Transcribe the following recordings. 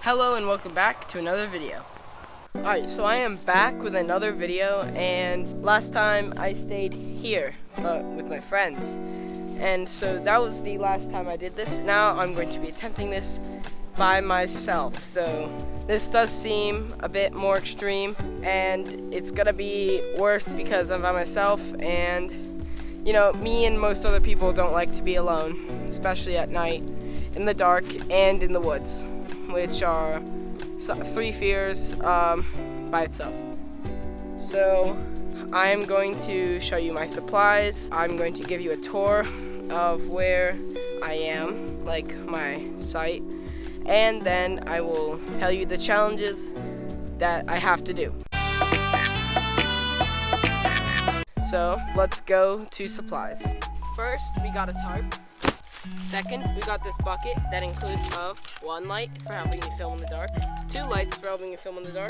Hello and welcome back to another video. Alright, so I am back with another video, and last time I stayed here with my friends. And so that was the last time I did this. Now I'm going to be attempting this by myself. So this does seem a bit more extreme, and it's gonna be worse because I'm by myself, and you know, me and most other people don't like to be alone, especially at night, in the dark, and in the woods, which are three fears by itself. So I'm going to show you my supplies. I'm going to give you a tour of where I am, like my site, and then I will tell you the challenges that I have to do. So let's go to supplies. First, we got a tarp. Second, we got this bucket that includes of 1 light for helping me film in the dark, 2 lights for helping me film in the dark,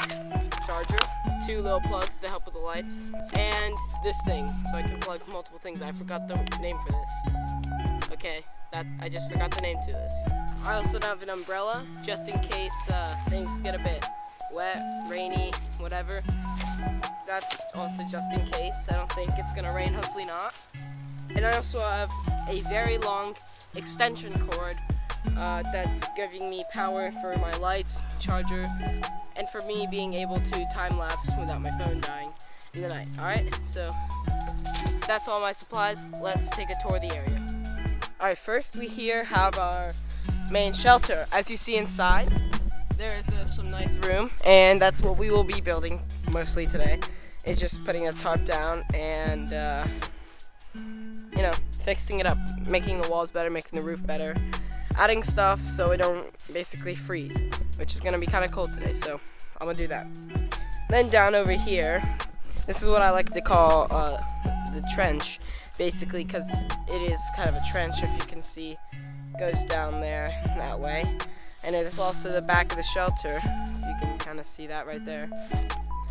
charger, 2 little plugs to help with the lights, and this thing so I can plug multiple things. I forgot the name for this. Okay, I just forgot the name to this. I also have an umbrella just in case things get a bit wet, rainy, whatever. That's also just in case. I don't think it's gonna rain, hopefully not. And I also have a very long extension cord that's giving me power for my lights, charger, and for me being able to time-lapse without my phone dying in the night. Alright, so that's all my supplies. Let's take a tour of the area. Alright, first we here have our main shelter. As you see inside, there is some nice room, and that's what we will be building mostly today. It's just putting a tarp down and you know, fixing it up, making the walls better, making the roof better, adding stuff so it don't basically freeze, which is gonna be kind of cold today, so I'm gonna do that. Then down over here, this is what I like to call the trench, basically, because it is kind of a trench, if you can see, goes down there that way, and it is also the back of the shelter, if you can kind of see that right there.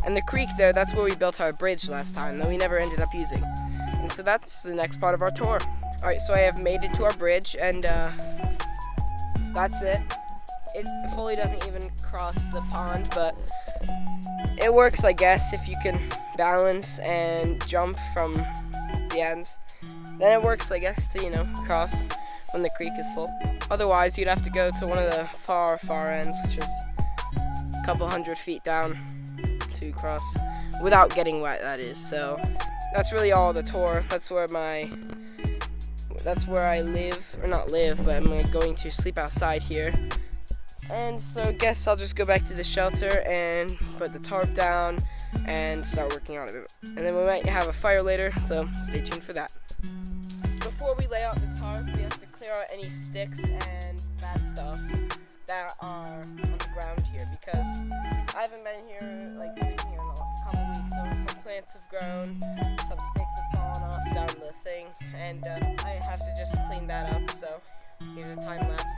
And the creek there, that's where we built our bridge last time, that we never ended up using. And so that's the next part of our tour. Alright, so I have made it to our bridge, and that's it. It fully doesn't even cross the pond, but it works, I guess, if you can balance and jump from the ends. Then it works, I guess, to, you know, cross when the creek is full. Otherwise, you'd have to go to one of the far ends, which is a couple 100 feet down to cross without getting wet, that is. So that's really all the tour. That's where I live, or not live, but I'm going to sleep outside here. And so I guess I'll just go back to the shelter and put the tarp down and start working on it. And then we might have a fire later, so stay tuned for that. Before we lay out the tarp, we have to clear out any sticks and bad stuff that are on the ground here, because I haven't been here, like sitting here in a couple weeks, so some plants have grown, some sticks have fallen off down the thing, and I have to just clean that up, so here's a time lapse.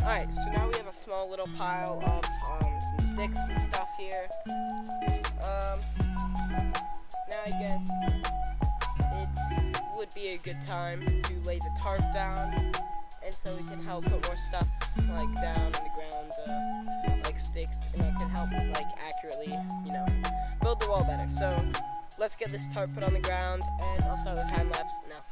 Alright, so now we have a small little pile of some sticks and stuff here. Now I guess it would be a good time to lay the tarp down, and so we can help put more stuff like down on the ground, like sticks, and it can help like accurately, you know, build the wall better. So let's get this tarp put on the ground, and I'll start the time lapse now.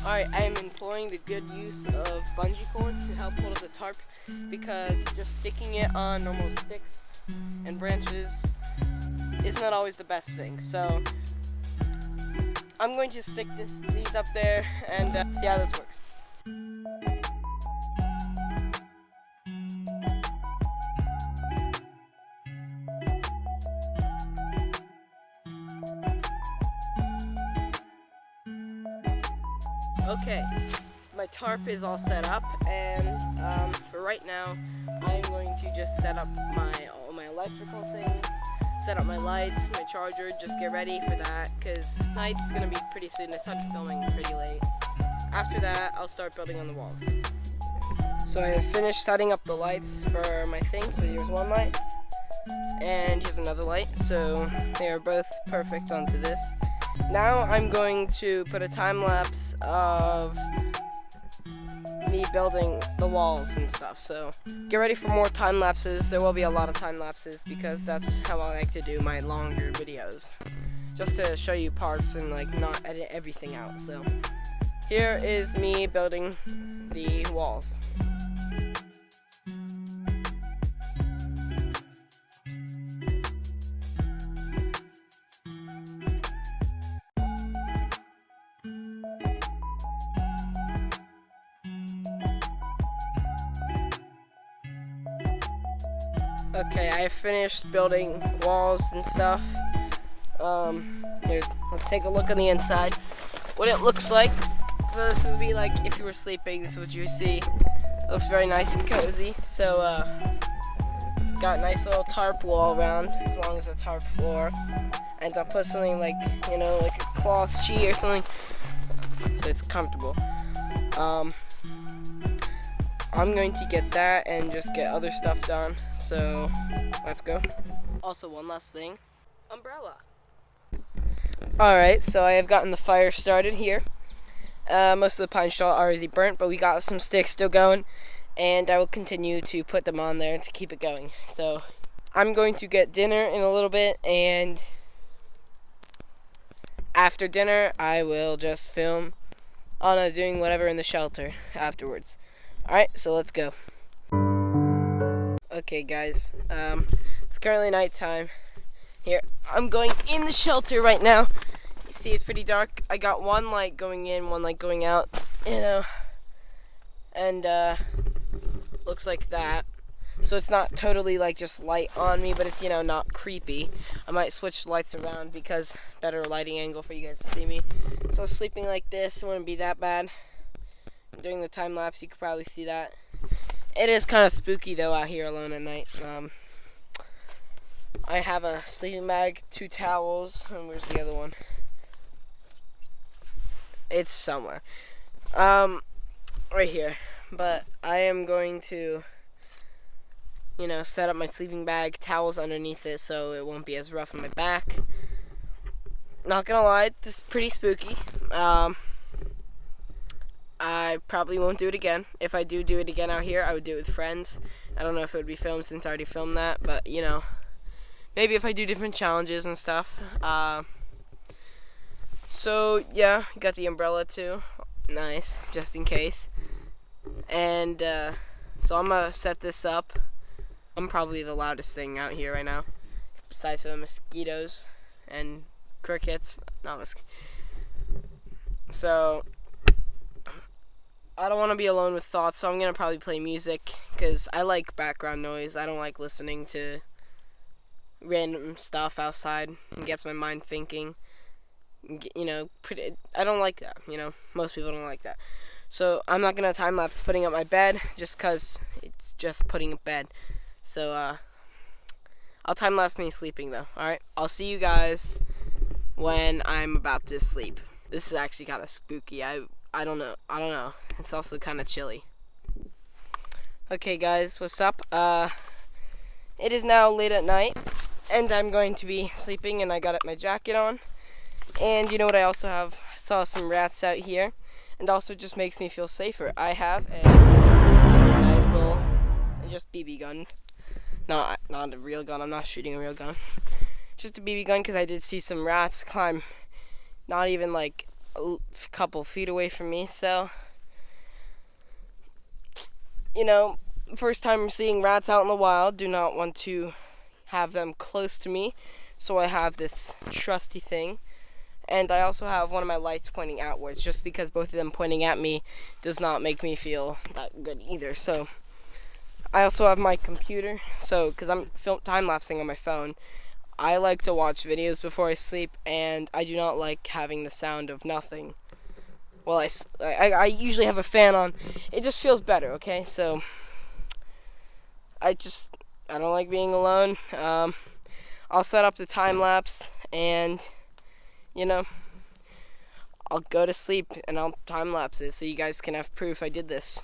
Alright, I am employing the good use of bungee cords to help hold up the tarp, because just sticking it on normal sticks and branches is not always the best thing. So I'm going to stick these up there and see how this works. Okay, my tarp is all set up, and for right now, I'm going to just set up all my electrical things, set up my lights, my charger, just get ready for that, because night's gonna be pretty soon. I started filming pretty late. after that, I'll start building on the walls. So I have finished setting up the lights for my thing. So here's one light, and here's another light. So they are both perfect onto this. Now I'm going to put a time lapse of me building the walls and stuff. So get ready for more time lapses. There will be a lot of time lapses because that's how I like to do my longer videos, just to show you parts and like not edit everything out. So here is me building the walls. Okay, I have finished building walls and stuff. Here, let's take a look on the inside. What it looks like. So this would be like if you were sleeping, this is what you would see. It looks very nice and cozy. So, got a nice little tarp wall around, as long as a tarp floor. And I'll put something like, you know, like a cloth sheet or something, so it's comfortable. I'm going to get that and just get other stuff done, so let's go. Also, one last thing, umbrella. Alright, so I have gotten the fire started here. Most of the pine straw are already burnt, but we got some sticks still going, and I will continue to put them on there to keep it going. So I'm going to get dinner in a little bit, and after dinner I will just film on doing whatever in the shelter afterwards. Alright, so let's go. Okay guys, it's currently nighttime. Here, I'm going in the shelter right now. You see it's pretty dark. I got one light going in, one light going out, you know, and looks like that. So it's not totally like just light on me, but it's, you know, not creepy. I might switch the lights around because better lighting angle for you guys to see me. So sleeping like this, it wouldn't be that bad. During the time lapse, you could probably see that. It is kind of spooky though out here alone at night. I have a sleeping bag, 2 towels, and where's the other one? It's somewhere. Right here. But I am going to, you know, set up my sleeping bag, towels underneath it so it won't be as rough on my back. Not gonna lie, this is pretty spooky. I probably won't do it again. If I do it again out here, I would do it with friends. I don't know if it would be filmed since I already filmed that, but, you know, maybe if I do different challenges and stuff. So, yeah, got the umbrella too. Nice, just in case. And, so I'm gonna set this up. I'm probably the loudest thing out here right now, besides the mosquitoes and crickets. Not mosquitoes. So I don't want to be alone with thoughts, so I'm going to probably play music, because I like background noise. I don't like listening to random stuff outside. It gets my mind thinking. You know, I don't like that, you know. Most people don't like that. So I'm not going to time-lapse putting up my bed, just because it's just putting a bed. So, I'll time-lapse me sleeping, though, alright? I'll see you guys when I'm about to sleep. This is actually kind of spooky. I don't know. It's also kind of chilly. Okay, guys, what's up? It is now late at night, and I'm going to be sleeping, and I got my jacket on. And you know what I also have? I saw some rats out here, and also just makes me feel safer. I have a nice little, just BB gun. Not a real gun. I'm not shooting a real gun. Just a BB gun, because I did see some rats climb not even like a couple feet away from me, so, you know, first time seeing rats out in the wild, do not want to have them close to me, so I have this trusty thing, and I also have one of my lights pointing outwards, just because both of them pointing at me does not make me feel that good either. So I also have my computer, so, because I'm time-lapsing on my phone, I like to watch videos before I sleep, and I do not like having the sound of nothing. Well, I usually have a fan on. It just feels better, okay? So, I don't like being alone. I'll set up the time-lapse, and, you know, I'll go to sleep and I'll time lapse it so you guys can have proof I did this.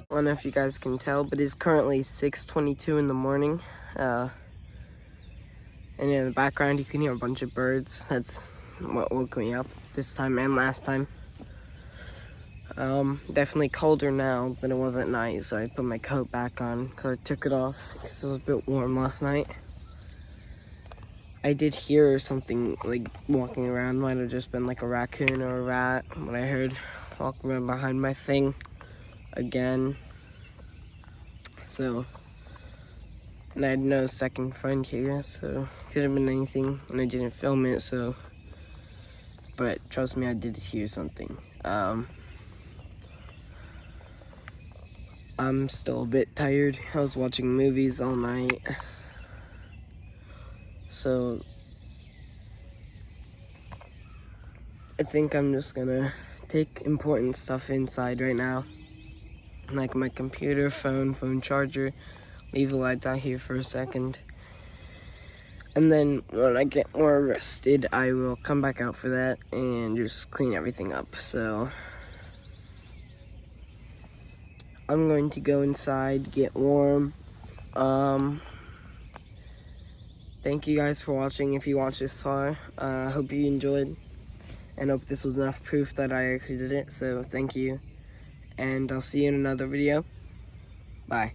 I don't know if you guys can tell, but it's currently 6:22 in the morning. And in the background you can hear a bunch of birds. That's what woke me up this time and last time. Definitely colder now than it was at night, so I put my coat back on because I took it off because it was a bit warm last night. I did hear something like walking around. Might have just been like a raccoon or a rat. What I heard walking around behind my thing again. So, and I had no second friend here, so could have been anything, and I didn't film it, so, but trust me, I did hear something. I'm still a bit tired. I was watching movies all night, so I think I'm just gonna take important stuff inside right now, like my computer, phone charger, leave the lights out here for a second. And then when I get more rested, I will come back out for that and just clean everything up. So I'm going to go inside, get warm. Thank you guys for watching if you watched this far. Hope you enjoyed and hope this was enough proof that I actually did it. So thank you, and I'll see you in another video. Bye.